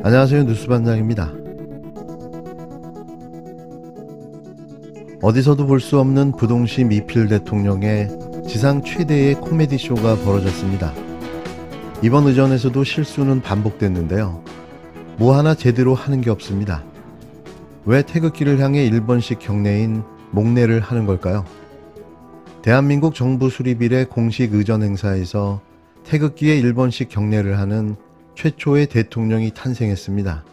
안녕하세요. 뉴스반장입니다. 어디서도 볼 수 없는 부동시 미필 대통령의 지상 최대의 코미디 쇼가 벌어졌습니다. 이번 의전에서도 실수는 반복됐는데요. 뭐 하나 제대로 하는 게 없습니다. 왜 태극기를 향해 일본식 경례인 목례를 하는 걸까요? 대한민국 정부 수립 이래 공식 의전 행사에서 태극기에 일본식 경례를 하는 최초의 대통령이 탄생했습니다.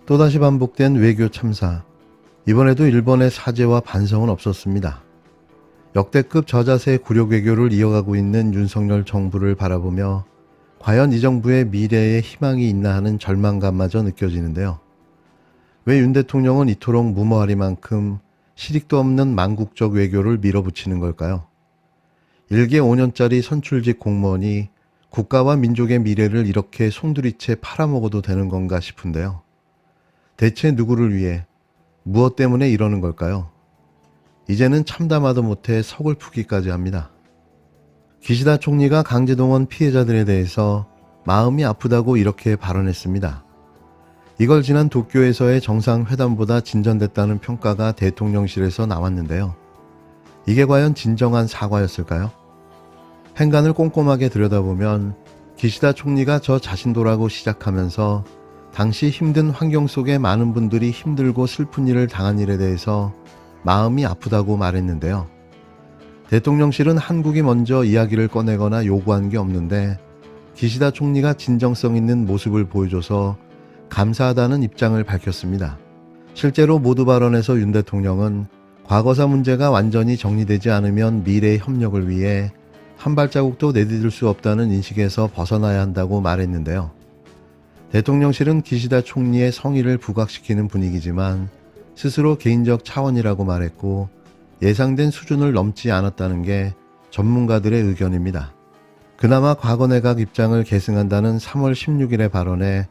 또다시 반복된 외교 참사. 이번에도 일본의 사죄와 반성은 없었습니다. 역대급 저자세 굴욕 외교를 이어가고 있는 윤석열 정부를 바라보며 과연 이 정부의 미래에 희망이 있나 하는 절망감마저 느껴지는데요. 왜 윤 대통령은 이토록 무모하리만큼 실익도 없는 망국적 외교를 밀어붙이는 걸까요? 일개 5년짜리 선출직 공무원이 국가와 민족의 미래를 이렇게 송두리째 팔아먹어도 되는 건가 싶은데요. 대체 누구를 위해, 무엇 때문에 이러는 걸까요? 이제는 참담하도 못해 서글프기까지 합니다. 기시다 총리가 강제동원 피해자들에 대해서 마음이 아프다고 이렇게 발언했습니다. 이걸 지난 도쿄에서의 정상회담보다 진전됐다는 평가가 대통령실에서 나왔는데요. 이게 과연 진정한 사과였을까요? 행간을 꼼꼼하게 들여다보면 기시다 총리가 저 자신도라고 시작하면서 당시 힘든 환경 속에 많은 분들이 힘들고 슬픈 일을 당한 일에 대해서 마음이 아프다고 말했는데요. 대통령실은 한국이 먼저 이야기를 꺼내거나 요구한 게 없는데 기시다 총리가 진정성 있는 모습을 보여줘서 감사하다는 입장을 밝혔습니다. 실제로 모두 발언에서 윤 대통령은 과거사 문제가 완전히 정리되지 않으면 미래의 협력을 위해 한 발자국도 내디딜 수 없다는 인식에서 벗어나야 한다고 말했는데요. 대통령실은 기시다 총리의 성의를 부각시키는 분위기지만 스스로 개인적 차원이라고 말했고 예상된 수준을 넘지 않았다는 게 전문가들의 의견입니다. 그나마 과거 내각 입장을 계승한다는 3월 16일의 발언에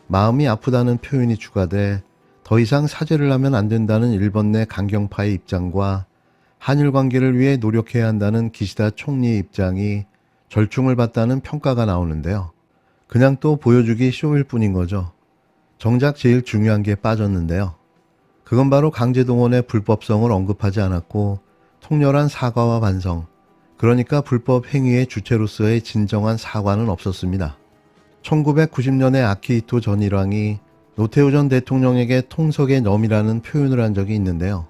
마음이 아프다는 표현이 추가돼 더 이상 사죄를 하면 안 된다는 일본 내 강경파의 입장과 한일 관계를 위해 노력해야 한다는 기시다 총리의 입장이 절충을 받다는 평가가 나오는데요. 그냥 또 보여주기 쇼일 뿐인 거죠. 정작 제일 중요한 게 빠졌는데요. 그건 바로 강제동원의 불법성을 언급하지 않았고 통렬한 사과와 반성, 그러니까 불법 행위의 주체로서의 진정한 사과는 없었습니다. 1990년에 아키히토 전 일왕이 노태우 전 대통령에게 통석의 넘이라는 표현을 한 적이 있는데요.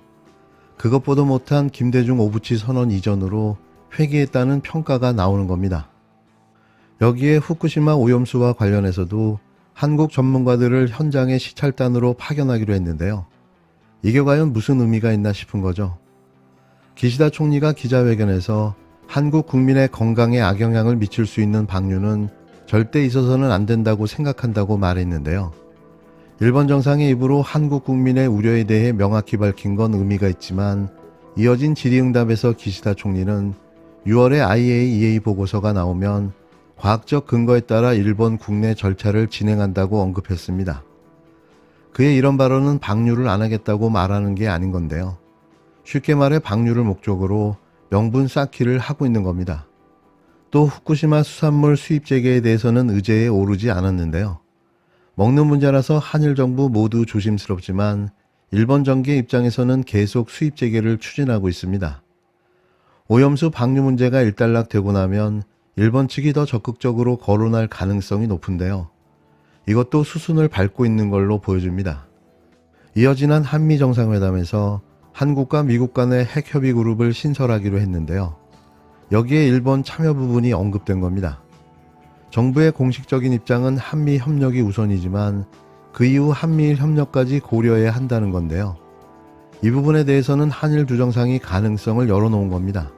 그것보다 못한 김대중 오부치 선언 이전으로 회귀했다는 평가가 나오는 겁니다. 여기에 후쿠시마 오염수와 관련해서도 한국 전문가들을 현장에 시찰단으로 파견하기로 했는데요. 이게 과연 무슨 의미가 있나 싶은 거죠. 기시다 총리가 기자회견에서 한국 국민의 건강에 악영향을 미칠 수 있는 방류는 절대 있어서는 안 된다고 생각한다고 말했는데요. 일본 정상의 입으로 한국 국민의 우려에 대해 명확히 밝힌 건 의미가 있지만 이어진 질의응답에서 기시다 총리는 6월에 IAEA 보고서가 나오면 과학적 근거에 따라 일본 국내 절차를 진행한다고 언급했습니다. 그의 이런 발언은 방류를 안 하겠다고 말하는 게 아닌 건데요. 쉽게 말해 방류를 목적으로 명분 쌓기를 하고 있는 겁니다. 또 후쿠시마 수산물 수입 재개에 대해서는 의제에 오르지 않았는데요. 먹는 문제라서 한일 정부 모두 조심스럽지만 일본 정계 입장에서는 계속 수입 재개를 추진하고 있습니다. 오염수 방류 문제가 일단락되고 나면 일본 측이 더 적극적으로 거론할 가능성이 높은데요. 이것도 수순을 밟고 있는 걸로 보여집니다. 이어 지난 한미 정상회담에서 한국과 미국 간의 핵협의 그룹을 신설하기로 했는데요. 여기에 일본 참여 부분이 언급된 겁니다. 정부의 공식적인 입장은 한미 협력이 우선이지만 그 이후 한미일 협력까지 고려해야 한다는 건데요. 이 부분에 대해서는 한일 두 정상이 가능성을 열어놓은 겁니다.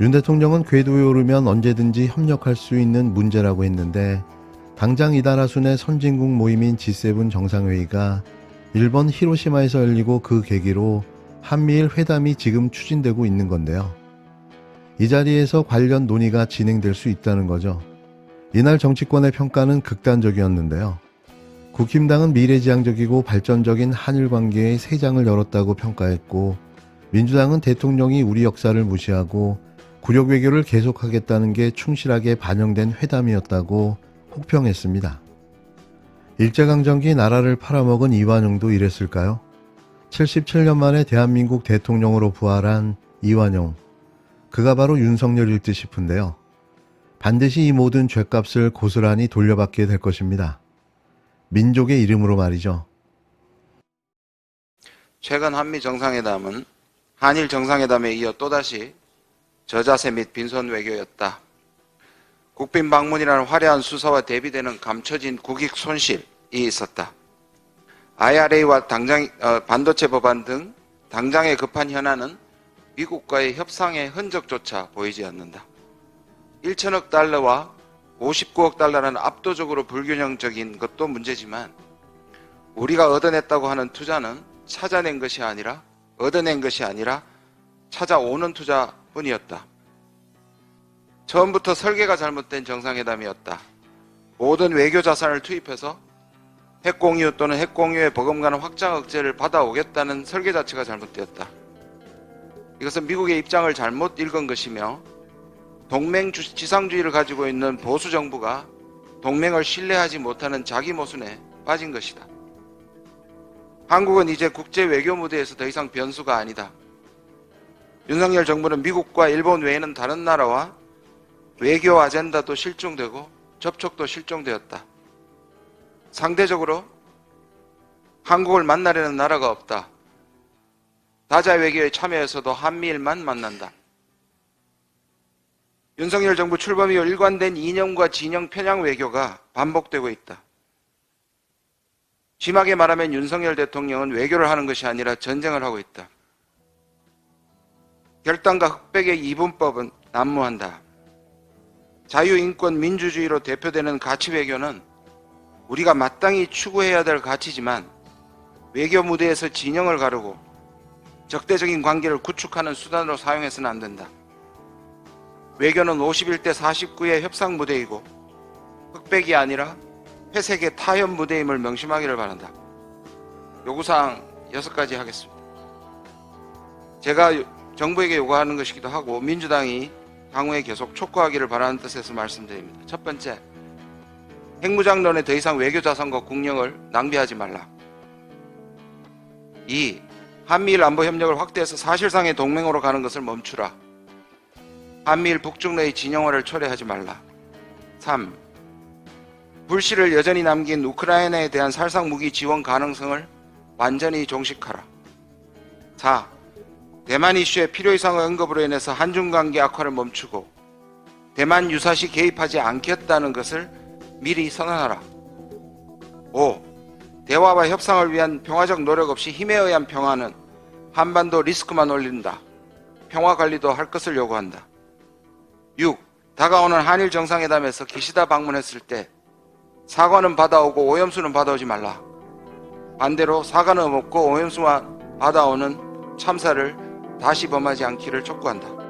윤 대통령은 궤도에 오르면 언제든지 협력할 수 있는 문제라고 했는데 당장 이달 하순에 선진국 모임인 G7 정상회의가 일본 히로시마에서 열리고 그 계기로 한미일 회담이 지금 추진되고 있는 건데요. 이 자리에서 관련 논의가 진행될 수 있다는 거죠. 이날 정치권의 평가는 극단적이었는데요. 국힘당은 미래지향적이고 발전적인 한일 관계의 새 장을 열었다고 평가했고, 민주당은 대통령이 우리 역사를 무시하고 굴욕 외교를 계속하겠다는 게 충실하게 반영된 회담이었다고 혹평했습니다. 일제강점기 나라를 팔아먹은 이완용도 이랬을까요? 77년 만에 대한민국 대통령으로 부활한 이완용. 그가 바로 윤석열일 듯 싶은데요. 반드시 이 모든 죗값을 고스란히 돌려받게 될 것입니다. 민족의 이름으로 말이죠. 최근 한미 정상회담은 한일 정상회담에 이어 또다시 저자세 및 빈손 외교였다. 국빈 방문이라는 화려한 수사와 대비되는 감춰진 국익 손실이 있었다. IRA와 반도체 법안 등 당장의 급한 현안은 미국과의 협상의 흔적조차 보이지 않는다. 1천억 달러와 59억 달러는 압도적으로 불균형적인 것도 문제지만 우리가 얻어냈다고 하는 투자는 찾아낸 것이 아니라 얻어낸 것이 아니라 찾아오는 투자뿐이었다. 처음부터 설계가 잘못된 정상회담이었다. 모든 외교 자산을 투입해서 핵공유 또는 핵공유에 버금가는 확장 억제를 받아오겠다는 설계 자체가 잘못되었다. 이것은 미국의 입장을 잘못 읽은 것이며 동맹 지상주의를 가지고 있는 보수 정부가 동맹을 신뢰하지 못하는 자기 모순에 빠진 것이다. 한국은 이제 국제 외교 무대에서 더 이상 변수가 아니다. 윤석열 정부는 미국과 일본 외에는 다른 나라와 외교 아젠다도 실종되고 접촉도 실종되었다. 상대적으로 한국을 만나려는 나라가 없다. 다자 외교에 참여해서도 한미일만 만난다. 윤석열 정부 출범 이후 일관된 이념과 진영 편향 외교가 반복되고 있다. 심하게 말하면 윤석열 대통령은 외교를 하는 것이 아니라 전쟁을 하고 있다. 결단과 흑백의 이분법은 난무한다. 자유, 인권, 민주주의로 대표되는 가치 외교는 우리가 마땅히 추구해야 될 가치지만 외교 무대에서 진영을 가르고 적대적인 관계를 구축하는 수단으로 사용해서는 안 된다. 외교는 51대 49의 협상 무대이고 흑백이 아니라 회색의 타협 무대임을 명심하기를 바란다. 요구사항 6가지 하겠습니다. 제가 정부에게 요구하는 것이기도 하고 민주당이 향후에 계속 촉구하기를 바라는 뜻에서 말씀드립니다. 첫 번째, 핵무장론에 더 이상 외교자산과 국력을 낭비하지 말라. 2. 한미일 안보협력을 확대해서 사실상의 동맹으로 가는 것을 멈추라. 한미일 북중 내의 진영화를 초래하지 말라. 3. 불씨를 여전히 남긴 우크라이나에 대한 살상 무기 지원 가능성을 완전히 종식하라. 4. 대만 이슈의 필요 이상의 언급으로 인해서 한중 관계 악화를 멈추고 대만 유사시 개입하지 않겠다는 것을 미리 선언하라. 5. 대화와 협상을 위한 평화적 노력 없이 힘에 의한 평화는 한반도 리스크만 올린다. 평화 관리도 할 것을 요구한다. 6. 다가오는 한일 정상회담에서 기시다 방문했을 때 사과는 받아오고 오염수는 받아오지 말라. 반대로 사과는 없고 오염수만 받아오는 참사를 다시 범하지 않기를 촉구한다.